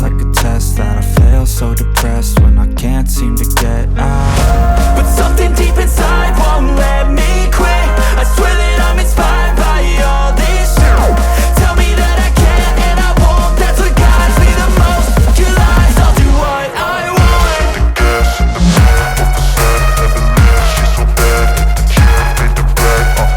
like a test that I fail, so depressed when I can't seem to get out. But something deep inside won't let me quit. I swear that I'm inspired by all this shit. Tell me that I can't and I won't. That's what guides me the most. Your lies, I'll do what I want. The gas in the back of the set, never leaves. She's so bad that the chick made the right.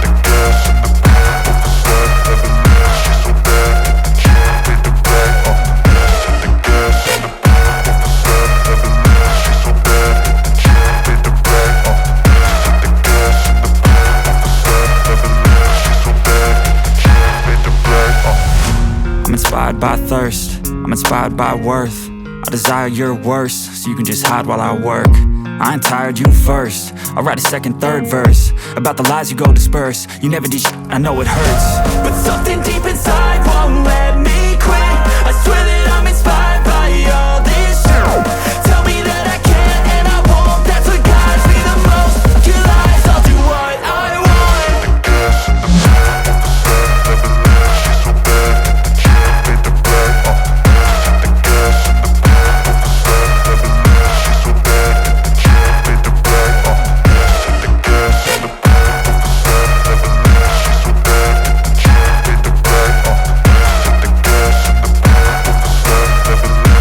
The gas in the back of the set, never leaves. She's so bad that the chick made the right. The gas in the back of the set, never leaves. She's so bad that the chick made the right. The gas in the back of the set, never leaves. She's so bad that the chick made the right. I'm inspired by thirst, I'm inspired by worth. I desire your worst, so you can just hide while I work. I ain't tired, you first. I'll write a second, third verse about the lies you go disperse. You never did shit, I know it hurts. But something deep inside won't let me quit. I swear that